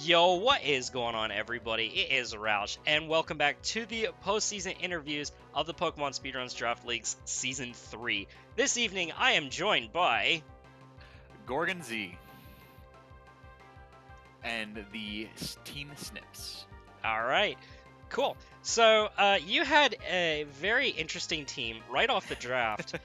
Yo, what is going on, everybody? It is Roush, and welcome back to the postseason interviews of the Pokemon Speedruns Draft League's Season 3. This evening, I am joined by... GorgonZ and the Team Snips. Alright, cool. So, you had a very interesting team right off the draft.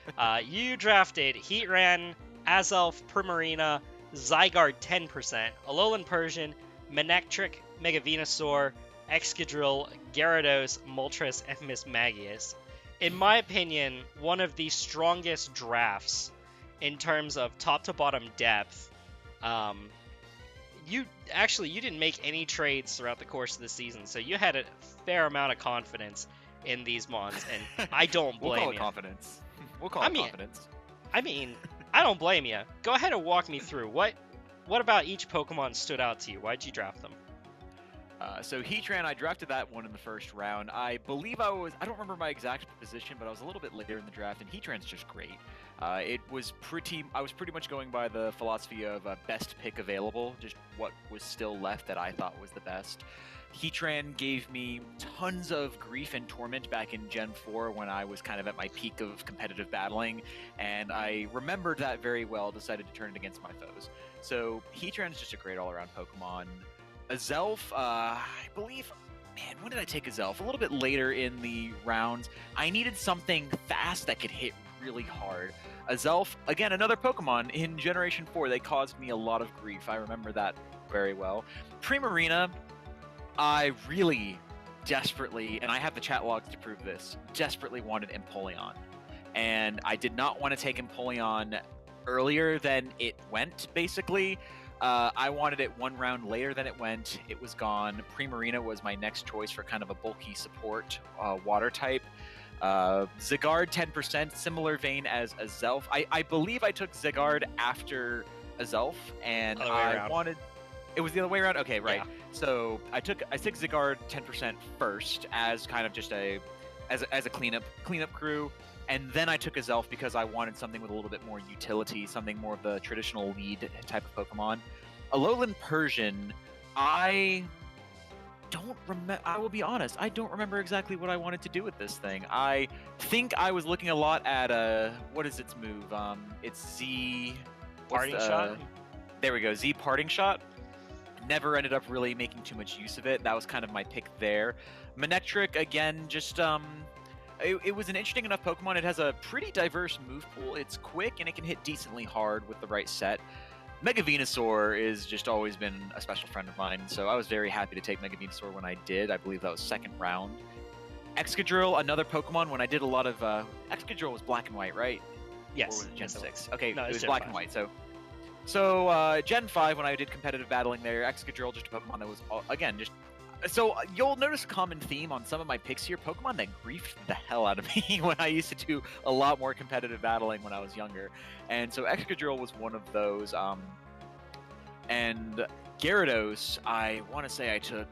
You drafted Heatran, Azelf, Primarina, Zygarde 10%, Alolan Persian, Manectric, Mega Venusaur, Excadrill, Gyarados, Moltres, and Mismagius. In my opinion, one of the strongest drafts in terms of top to bottom depth. You didn't make any trades throughout the course of the season, so you had a fair amount of confidence in these mons, and I don't blame We'll call it you. confidence. We'll call it confidence. I mean, I don't blame you. Go ahead and walk me through what about each Pokemon stood out to you? Why'd you draft them? So Heatran, I drafted that one in the first round. I believe I don't remember my exact position, but I was a little bit later in the draft, and Heatran's just great. I was pretty much going by the philosophy of best pick available, just what was still left that I thought was the best. Heatran gave me tons of grief and torment back in Gen 4 when I was kind of at my peak of competitive battling, and I remembered that very well, decided to turn it against my foes. So Heatran is just a great all-around Pokemon. Azelf, I believe, man, when did I take Azelf? A little bit later in the rounds. I needed something fast that could hit really hard. Azelf, again, another Pokemon in Generation 4. They caused me a lot of grief. I remember that very well. Primarina, I really desperately, and I have the chat logs to prove this, desperately wanted Empoleon. And I did not want to take Empoleon earlier than it went, basically. I wanted it one round later than it went. It was gone. Primarina was my next choice for kind of a bulky support water type. Zygarde 10%, similar vein as Azelf. I believe I took Zygarde after Azelf, and I wanted... It was the other way around? Okay, right. Yeah. So I took Zygarde 10% first as kind of just a cleanup crew. And then I took Azelf because I wanted something with a little bit more utility, something more of the traditional lead type of Pokemon. Alolan Persian, I don't remember. I will be honest, I don't remember exactly what I wanted to do with this thing. I think I was looking a lot at what is its move? It's Z Parting Shot. There we go, Z Parting Shot. Never ended up really making too much use of it. That was kind of my pick there. Manectric, again, just It was an interesting enough Pokemon. It has a pretty diverse move pool. It's quick, and it can hit decently hard with the right set. Mega Venusaur is just always been a special friend of mine, so I was very happy to take Mega Venusaur when I did. I believe that was second round. Excadrill, another Pokemon. When I did a lot of... Excadrill was black and white, right? Yes. Or was it Gen 6? Okay, no, it was Gen black 5. and white, So Gen 5, when I did competitive battling there, Excadrill, just a Pokemon that was, again, just... So you'll notice a common theme on some of my picks here. Pokemon that griefed the hell out of me when I used to do a lot more competitive battling when I was younger. And so Excadrill was one of those. And Gyarados, I want to say I took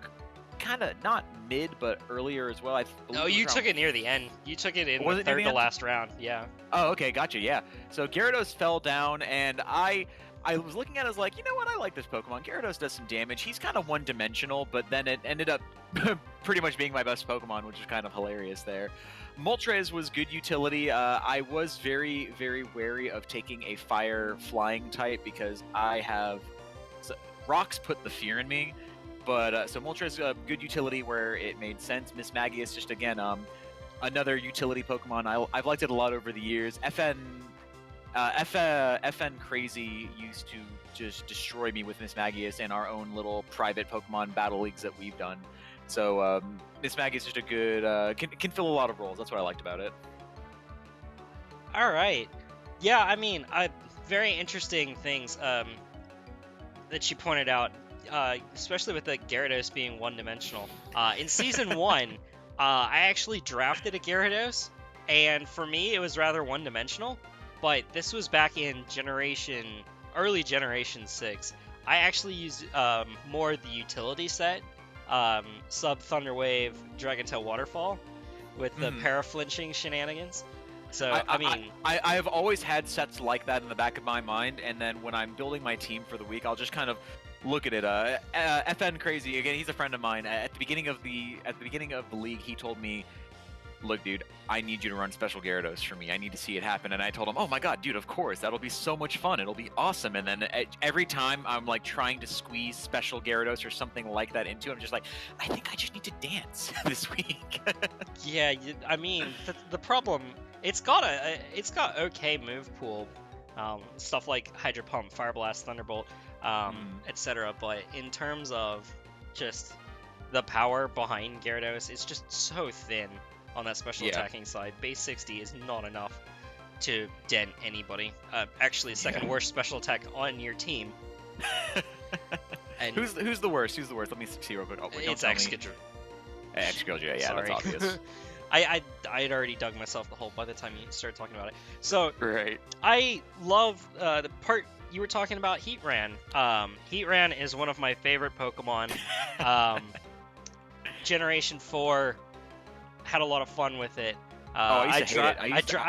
kind of not mid, but earlier as well. No, you took it near the end. You took it in the third to last round. Yeah. Oh, okay, gotcha. Yeah. So Gyarados fell down, and I was looking at it, I was like, you know what, I like this Pokemon. Gyarados does some damage. He's kind of one-dimensional, but then it ended up pretty much being my best Pokemon, which is kind of hilarious there. Moltres was good utility. I was very, very wary of taking a fire flying type because rocks put the fear in me. But so Moltres, good utility where it made sense. Mismagius, just again, another utility Pokemon. I've liked it a lot over the years. FN Crazy used to just destroy me with Mismagius and our own little private Pokemon battle leagues that we've done. So Mismagius is just a good, can fill a lot of roles. That's what I liked about it. All right. Yeah, I mean, very interesting things that you pointed out, especially with the Gyarados being one-dimensional. In Season 1, I actually drafted a Gyarados, and for me, it was rather one-dimensional. But this was back in early Generation 6. I actually used more the utility set, Sub Thunder Wave, Dragon Tail Waterfall, with the para-flinching shenanigans. So, I have always had sets like that in the back of my mind, and then when I'm building my team for the week, I'll just kind of look at it. FN Crazy again. He's a friend of mine. At the beginning of the league, he told me, "Look, dude, I need you to run special Gyarados for me. I need to see it happen." And I told him, "Oh my god, dude, of course. That'll be so much fun. It'll be awesome." And then every time I'm like trying to squeeze special Gyarados or something like that into, I'm just like, I think I just need to dance this week. Yeah, I mean, the problem, it's got okay move pool, stuff like Hydro Pump, Fire Blast, Thunderbolt, etc. But in terms of just the power behind Gyarados, it's just so thin on that special attacking side. Base 60 is not enough to dent anybody. Actually, second worst special attack on your team. And who's the worst? Who's the worst? Let me see real quick. Oh, wait, it's Excadrill. Excadrill, yeah, Sorry. that's obvious. I had already dug myself the hole by the time you started talking about it. So right. I love the part you were talking about, Heatran. Heatran is one of my favorite Pokemon. Generation 4, had a lot of fun with it. I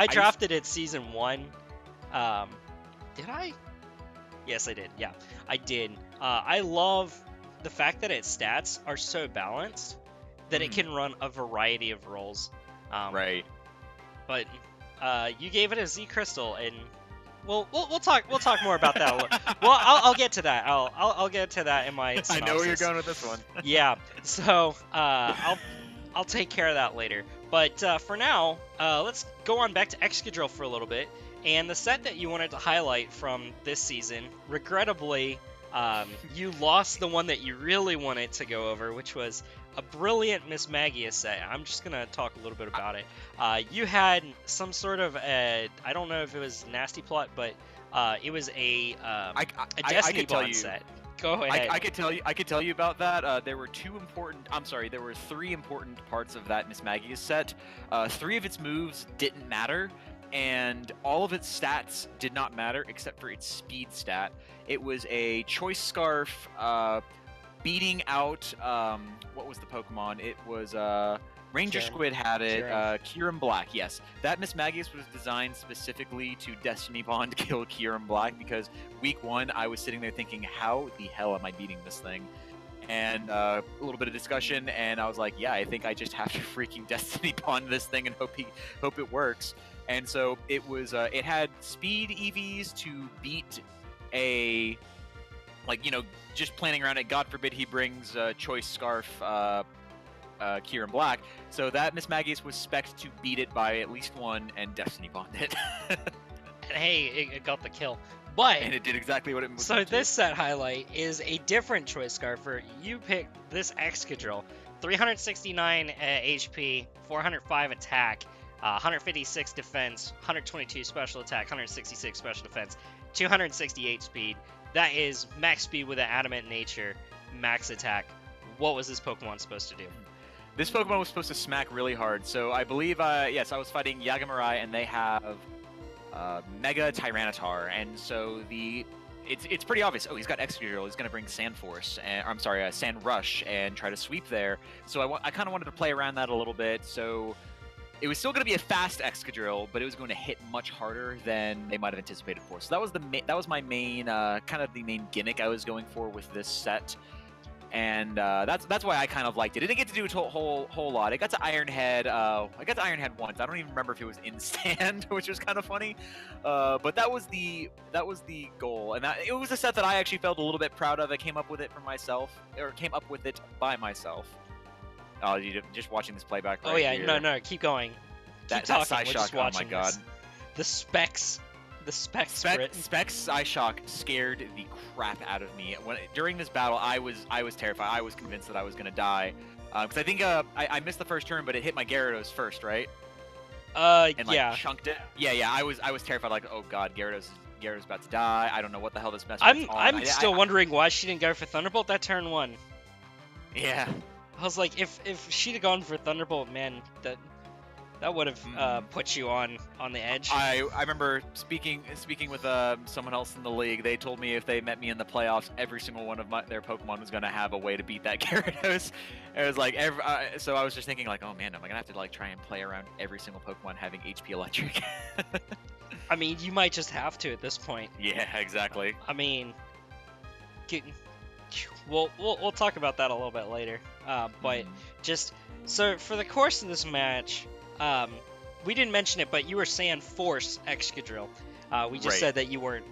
drafted it Season 1. Did I? Yes, I did. Yeah, I did. I love the fact that its stats are so balanced that it can run a variety of roles. Right. But you gave it a Z Crystal, and we'll talk more about that. Well, I'll get to that. I'll get to that in my synopsis. I know where you're going with this one. Yeah. So I'll take care of that later. But for now, let's go on back to Excadrill for a little bit. And the set that you wanted to highlight from this season, regrettably, you lost the one that you really wanted to go over, which was a brilliant Miss Magia set. I'm just going to talk a little bit about it. You had some sort of I don't know if it was Nasty Plot, but it was a Destiny Bond set. Go ahead. I could tell you about that. There were there were 3 important parts of that Miss Magia set. 3 of its moves didn't matter, and all of its stats did not matter except for its speed stat. It was a Choice Scarf beating out what was the Pokemon? It was Ranger Squid had it. Kyurem Black, yes. That Miss Magius was designed specifically to Destiny Bond kill Kyurem Black, because week 1 I was sitting there thinking, how the hell am I beating this thing? And a little bit of discussion, and I was like, yeah, I think I just have to freaking Destiny Bond this thing and hope it works. And so it was it had speed EVs to beat a, like, you know, just planning around it. God forbid he brings Choice Scarf Kyurem Black. So that Miss Magius was spec'd to beat it by at least 1 and Destiny Bond it. And hey, it got the kill. But and it did exactly what it was. So this set highlight is a different Choice Scarfer. You picked this Excadrill, 369 HP, 405 attack, 156 defense, 122 special attack, 166 special defense, 268 speed. That is max speed with an adamant nature, max attack. What was this Pokemon supposed to do? This Pokemon was supposed to smack really hard. So I believe, yes, I was fighting Yagamarai, and they have Mega Tyranitar, and so it's pretty obvious. Oh, he's got Excadrill. He's going to bring Sand Force, and Sand Rush, and try to sweep there. So I kind of wanted to play around that a little bit. So it was still going to be a fast Excadrill, but it was going to hit much harder than they might have anticipated for. So that was my main kind of the main gimmick I was going for with this set. And that's why I kind of liked it. It didn't get to do a whole lot. I got to Iron Head. I got to Iron Head once. I don't even remember if it was in stand, which was kind of funny. But that was the goal, and it was a set that I actually felt a little bit proud of. I came up with it by myself. Oh, you just watching this playback right here. No, keep going. Keep talking. That We're just watching oh my god. The specs Specs Psyshock scared the crap out of me. During this battle, I was terrified. I was convinced that I was gonna die. Because I think I missed the first turn, but it hit my Gyarados first, right? And, yeah. Chunked it. Yeah. I was terrified. Like, oh god, Gyarados is about to die. I don't know what the hell this mess is. I'm still wondering why she didn't go for Thunderbolt that turn 1. Yeah. I was like, if she'd have gone for Thunderbolt, man, that would have put you on the edge. I remember speaking with someone else in the league. They told me if they met me in the playoffs, every single one of their Pokemon was going to have a way to beat that Gyarados. It was like so I was just thinking like, oh man, am I gonna have to like try and play around every single Pokemon having HP Electric? I mean, you might just have to at this point. Yeah, exactly. I mean, we'll talk about that a little bit later. But just so for the course of this match, we didn't mention it, but you were Sand Force Excadrill. We just said that you weren't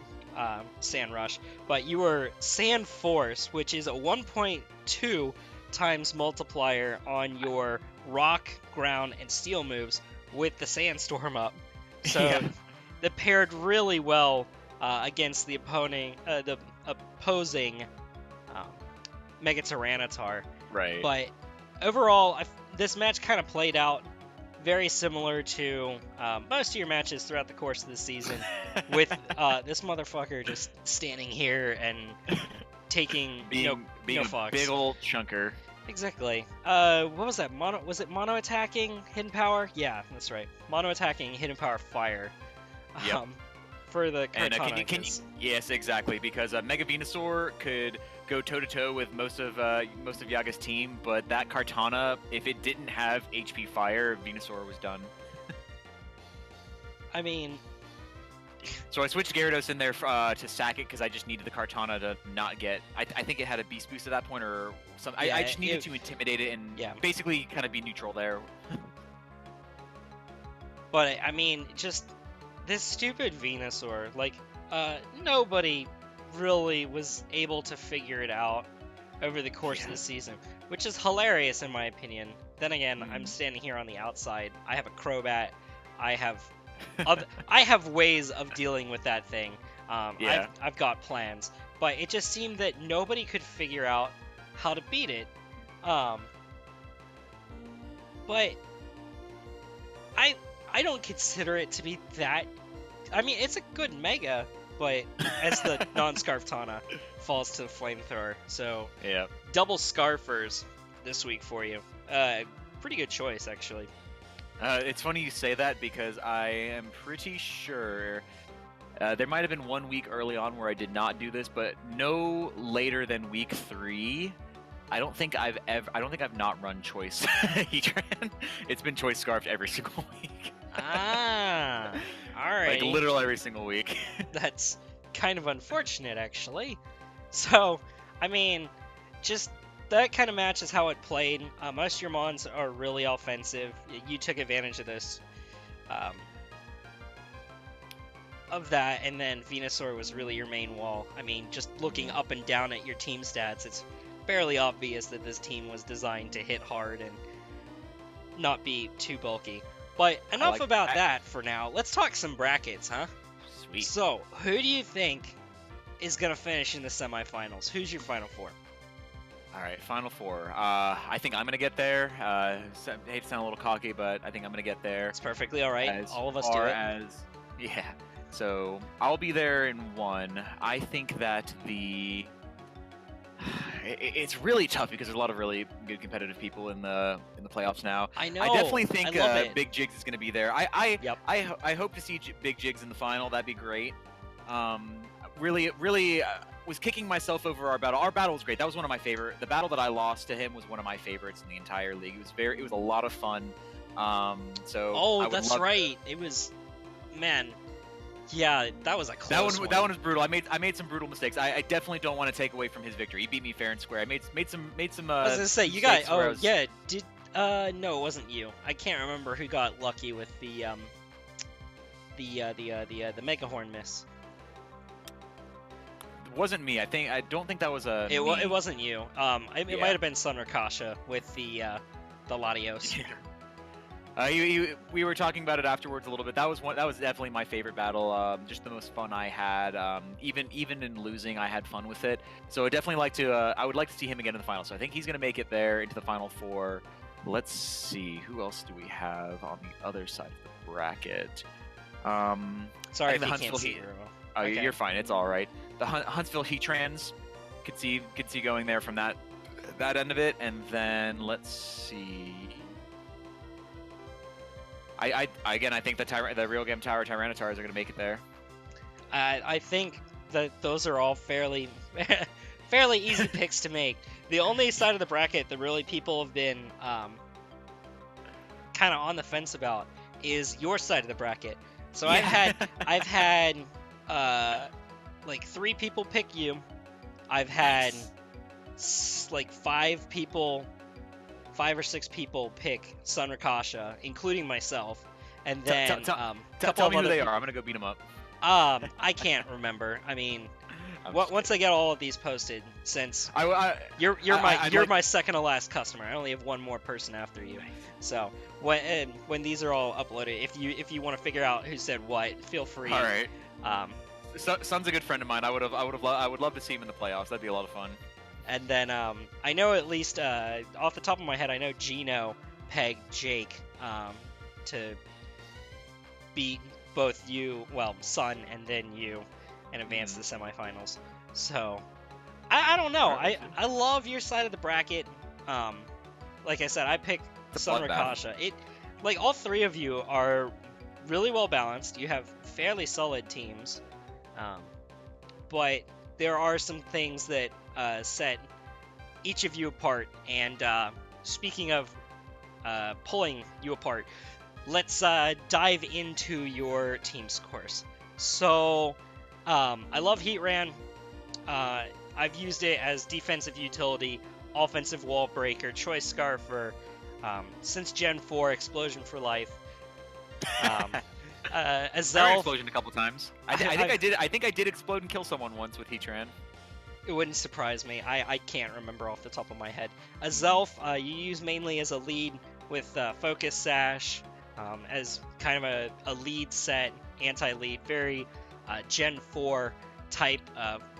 Sand Rush, but you were Sand Force, which is a 1.2 times multiplier on your Rock, Ground, and Steel moves with the Sandstorm up. So that paired really well against the opposing Mega Tyranitar. Right. But overall, this match kind of played out very similar to most of your matches throughout the course of the season, with this motherfucker just standing here and taking being no a fucks. big old chunker. Exactly. What was that? Was it mono attacking hidden power? Yeah, that's right. Mono attacking hidden power fire. Yep. For the Kartana. And can you, yes, exactly, because Mega Venusaur could go toe to toe with most of Yaga's team, but that Kartana, if it didn't have HP Fire, Venusaur was done. I mean, so I switched Gyarados in there to sack it because I just needed the Kartana to not get. I think it had a Beast Boost at that point or something. Yeah, I just needed to intimidate it and basically kind of be neutral there. But I mean, just this stupid Venusaur, like, nobody really was able to figure it out over the course of the season, which is hilarious in my opinion. Then again, I'm standing here on the outside. I have a Crobat. I have ways of dealing with that thing. I've got plans, but it just seemed that nobody could figure out how to beat it. But I don't consider it to be that. I mean, it's a good Mega, but as the non-Scarftana falls to the Flamethrower, so double Scarfers this week for you. Pretty good choice, actually. It's funny you say that because I am pretty sure there might have been 1 week early on where I did not do this, but no later than week 3. I don't think I've not run Choice Heatran. It's been Choice Scarfed every single week. All right. Like literally every single week. That's kind of unfortunate, actually. So, I mean, just that kind of match is how it played. Most of your Mons are really offensive. You took advantage of this, of that, and then Venusaur was really your main wall. I mean, just looking up and down at your team stats, it's fairly obvious that this team was designed to hit hard and not be too bulky. But enough about that for now. Let's talk some brackets, huh? Sweet. So, who do you think is going to finish in the semifinals? Who's your Final Four? All right, Final Four. I think I'm going to get there. I hate to sound a little cocky, but I think I'm going to get there. It's perfectly all right. All of us do it. So I'll be there in 1. I think that it's really tough because there's a lot of really good competitive people in the playoffs now. I know. I definitely think Big Jigs is going to be there. I hope to see Big Jigs in the final. That'd be great. Really was kicking myself over our battle. Our battle was great. That was one of my favorite. The battle that I lost to him was one of my favorites in the entire league. It was a lot of fun. That's right. It was, man. Yeah, that was a close one. That one was brutal. I made some brutal mistakes. I definitely don't want to take away from his victory. He beat me fair and square. I made some. I was gonna say you got. Oh yeah. Did no, it wasn't you. I can't remember who got lucky with the Mega Horn miss. It wasn't me. I don't think that was a. It wasn't you. It might have been Sun Rakasha with the Latios. We were talking about it afterwards a little bit. That was definitely my favorite battle. Just the most fun I had. Even in losing, I had fun with it. So I definitely I would like to see him again in the final. So I think he's going to make it there into the Final Four. Let's see, who else do we have on the other side of the bracket? Sorry if you can't see very well. Oh, okay. You're fine. It's all right. The Huntsville Heatrans could see going there from that end of it, and then let's see. I think the Real Game Tower Tyranitars are going to make it there. I think that those are all fairly easy picks to make. The only side of the bracket that really people have been kind of on the fence about is your side of the bracket. So yeah. I've had like 3 people pick you. I've had like 5 or 6 people pick Sun Rakasha, including myself, and then tell me who they are. I'm gonna go beat them up. I can't remember. I mean, once I get all of these posted, since you're my second to last customer, I only have one more person after you. So when these are all uploaded, if you want to figure out who said what, feel free. All right. Sun's a good friend of mine. I would love to see him in the playoffs. That'd be a lot of fun. And then I know at least off the top of my head, I know Gino pegged Jake to beat both you, well, Sun, and then you, and advance to the semifinals. So I don't know. I love your side of the bracket. Like I said, I picked Sun Rakasha. Like all 3 of you are really well balanced. You have fairly solid teams, but there are some things that set each of you apart. And speaking of pulling you apart, let's dive into your team scores. So I love Heatran. I've used it as defensive utility, offensive wall breaker, choice scarfer, since Gen 4, explosion for life. Azel, explosion a couple times. I think I did explode and kill someone once with Heatran. It wouldn't surprise me. I can't remember off the top of my head. Azelf, you use mainly as a lead with Focus Sash, as kind of a lead set, anti-lead, very Gen 4 type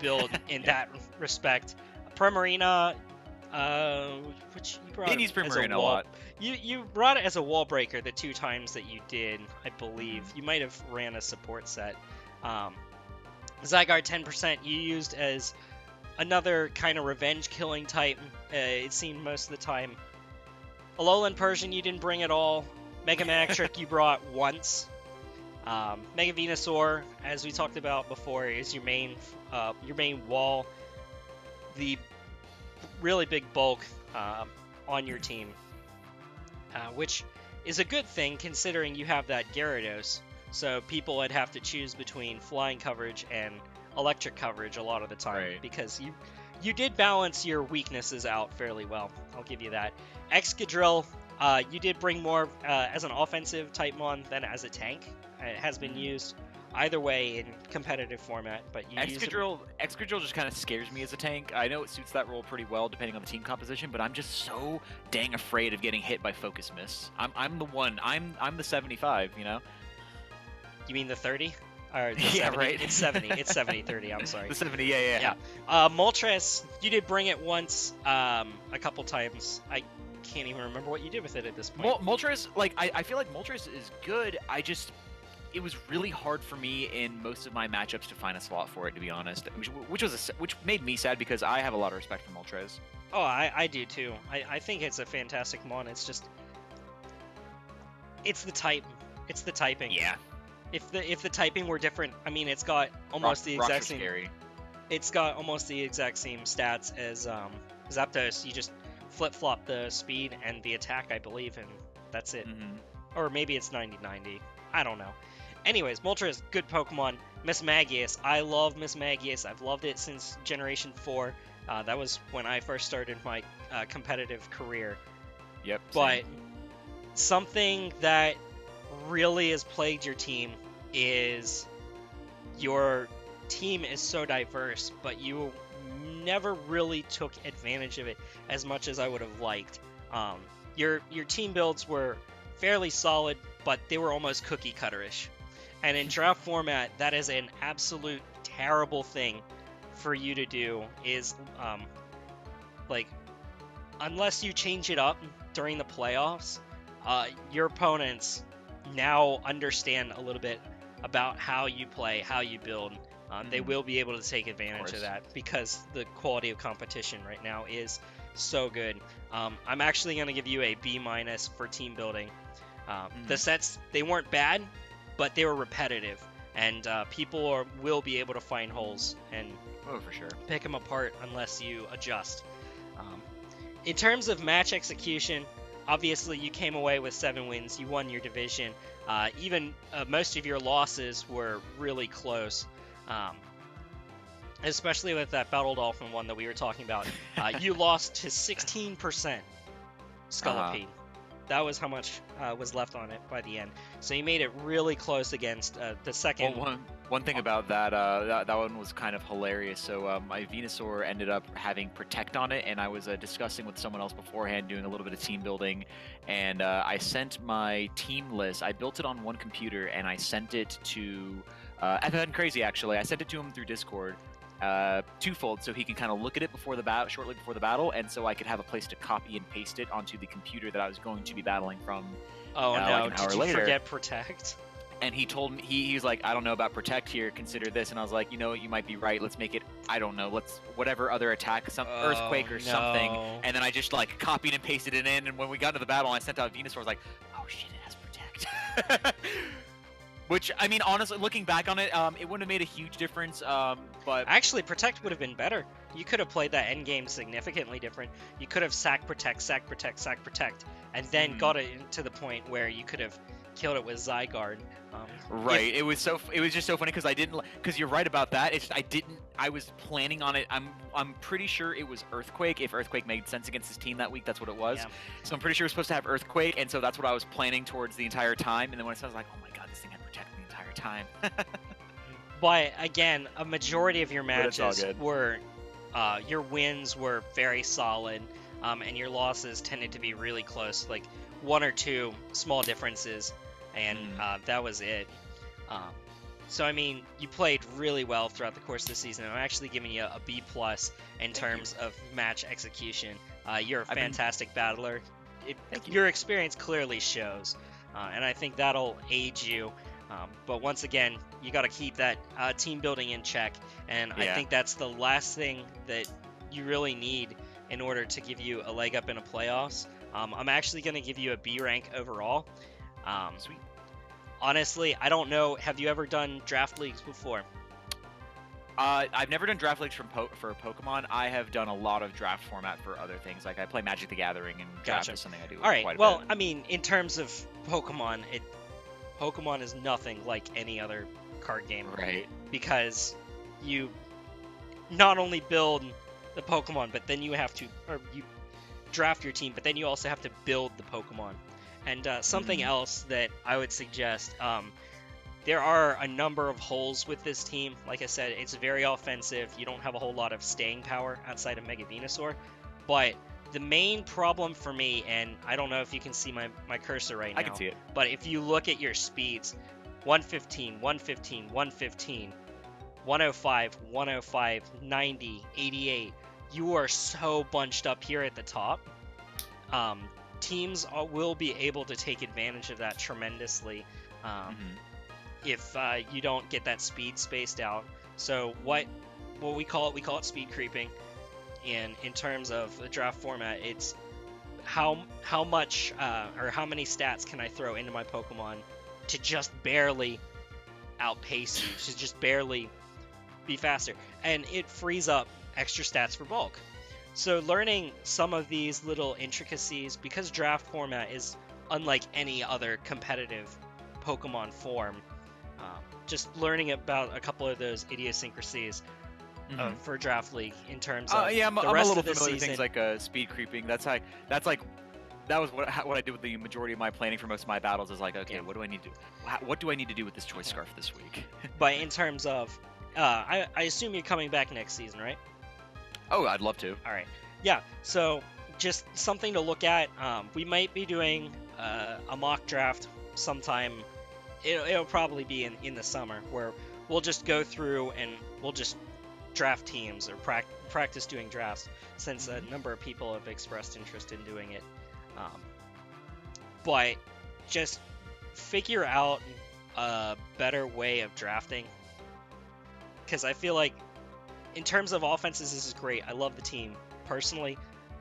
build in that respect. Primarina, which you brought use Primarina a lot. You brought it as a wall breaker the 2 times that you did, I believe. You might have ran a support set. Zygarde 10% you used as another kind of revenge killing type, it seemed most of the time. Alolan Persian you didn't bring at all. Mega Manectric you brought once. Mega Venusaur, as we talked about before, is your main wall. The really big bulk on your team, which is a good thing considering you have that Gyarados. So people would have to choose between flying coverage and electric coverage a lot of the time, because you did balance your weaknesses out fairly well. I'll give you that. Excadrill, you did bring more as an offensive type mon than as a tank. It has been used either way in competitive format, but you Excadrill just kind of scares me as a tank. I know it suits that role pretty well depending on the team composition, but I'm just so dang afraid of getting hit by Focus Miss. I'm the one. I'm the 75. You know. You mean the 30? Or the yeah, 70? right. It's 70. It's 70-30. I'm sorry. The 70. Yeah. Moltres, you did bring it once, a couple times. I can't even remember what you did with it at this point. Moltres, like I feel like Moltres is good. It was really hard for me in most of my matchups to find a slot for it, to be honest. Which made me sad because I have a lot of respect for Moltres. Oh, I do too. I think it's a fantastic mon. It's just, it's the type. It's the typing. Yeah. If the typing were different, I mean, it's got almost the exact same. Scary. It's got almost the exact same stats as Zapdos. You just flip flop the speed and the attack, I believe, and that's it. Mm-hmm. Or maybe it's 90-90. I don't know. Anyways, Moltres, good Pokemon. Miss Magius, I love Miss Magius. I've loved it since Generation 4. That was when I first started my competitive career. Yep. But something that really has plagued your team is your team is so diverse, but you never really took advantage of it as much as I would have liked. Your team builds were fairly solid, but they were almost cookie cutterish. And in draft format, that is an absolute terrible thing for you to do, is unless you change it up during the playoffs, your opponents now understand a little bit about how you play, how you build. They will be able to take advantage of that because the quality of competition right now is so good. I'm actually going to give you a B- for team building. The sets, they weren't bad, but they were repetitive, and people will be able to find holes and for sure pick them apart unless you adjust. In terms of match execution, obviously you came away with 7 wins. You won your division. Even most of your losses were really close. especially with that Battle Dolphin one that we were talking about. You lost to 16% Scolipede. That was how much was left on it by the end. So you made it really close against the second. Well, one thing about that, that one was kind of hilarious. So my Venusaur ended up having Protect on it, and I was discussing with someone else beforehand, doing a little bit of team building, and I sent my team list. I built it on one computer, and I sent it to. I've been crazy actually. I sent it to him through Discord. Twofold, so he can kind of look at it before the battle, shortly before the battle, and so I could have a place to copy and paste it onto the computer that I was going to be battling from. Oh no! Like an hour Did you later. forget Protect? And he told me, he was like, I don't know about Protect here, consider this. And I was like, you know what, you might be right. Let's make it, I don't know, let's, whatever other attack, some Earthquake or something. And then I just like copied and pasted it in. And when we got into the battle, I sent out Venusaur, I was like, oh shit, it has Protect. Which, I mean, honestly, looking back on it, it wouldn't have made a huge difference. But actually, Protect would have been better. You could have played that end game significantly different. You could have sack Protect, and then got it to the point where you could have killed it with Zygarde. Right. It was just so funny because because you're right about that. It's just, I was planning on it. I'm pretty sure it was Earthquake. If Earthquake made sense against his team that week, that's what it was. Yeah. So I'm pretty sure it was supposed to have Earthquake, and so that's what I was planning towards the entire time. And then when I was like, oh my god, this thing had Protect the entire time. But again, a majority of your But it's all matches good. were, your wins were very solid, and your losses tended to be really close, like one or two small differences, and that was it. So I mean, you played really well throughout the course of the season. I'm actually giving you a B+ in terms of match execution. You're a fantastic battler. Your experience clearly shows, and I think that'll aid you. But once again, you got to keep that team building in check, and I think that's the last thing that you really need in order to give you a leg up in a playoffs. I'm actually going to give you a B rank overall. Sweet. Honestly, I don't know. Have you ever done draft leagues before? I've never done draft leagues for Pokemon. I have done a lot of draft format for other things. Like I play Magic the Gathering, and draft is something I do All right. quite a Well, bit. I mean, in terms of Pokemon, Pokemon is nothing like any other card game. Right. Because you not only build the Pokemon, but then you draft your team, but then you also have to build the Pokemon. And something else that I would suggest, there are a number of holes with this team. Like I said, it's very offensive. You don't have a whole lot of staying power outside of Mega Venusaur. But the main problem for me, and I don't know if you can see my cursor right now. I can see it. But if you look at your speeds, 115, 115, 115, 105, 105, 90, 88, you are so bunched up here at the top. Teams will be able to take advantage of that tremendously if you don't get that speed spaced out. So what we call it speed creeping. In terms of the draft format, it's how much or how many stats can I throw into my Pokemon to just barely outpace you, to just barely be faster, and it frees up extra stats for bulk. So learning some of these little intricacies, because draft format is unlike any other competitive Pokemon form, just learning about a couple of those idiosyncrasies for Draft League in terms of I'm the a rest little of the familiar with season. things like speed creeping. That was what I did with the majority of my planning for most of my battles. Is like, okay, what do I need to do? What do I need to do with this choice scarf this week? But in terms of, I assume you're coming back next season, right? Oh, I'd love to. All right. Yeah. So just something to look at. We might be doing a mock draft sometime. It'll probably be in the summer, where we'll just go through and we'll just draft teams or practice doing drafts, since a number of people have expressed interest in doing it. But just figure out a better way of drafting, because I feel like in terms of offenses, this is great. I love the team personally,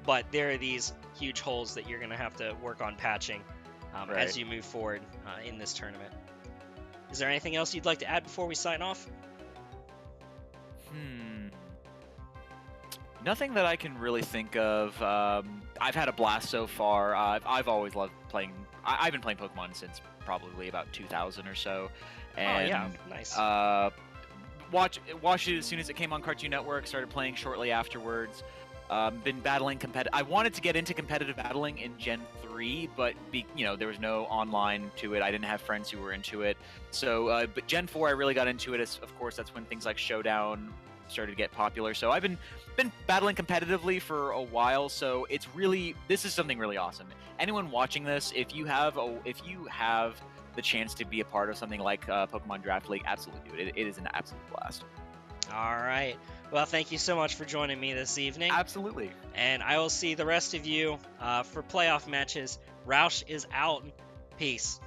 but there are these huge holes that you're going to have to work on patching as you move forward in this tournament. Is there anything else you'd like to add before we sign off? Nothing that I can really think of. I've had a blast so far. I've always loved playing. I've been playing Pokemon since probably about 2000 or so. And, oh yeah, nice. watched it as soon as it came on Cartoon Network. Started playing shortly afterwards. Been battling I wanted to get into competitive battling in Gen 3, but there was no online to it. I didn't have friends who were into it. So, but Gen 4, I really got into it. Of course, that's when things like Showdown started to get popular. So I've been battling competitively for a while. So this is something really awesome. Anyone watching this, if you have the chance to be a part of something like Pokemon Draft League, absolutely do it. It is an absolute blast. All right. Well, thank you so much for joining me this evening. Absolutely. And I will see the rest of you for playoff matches. Roush is out. Peace.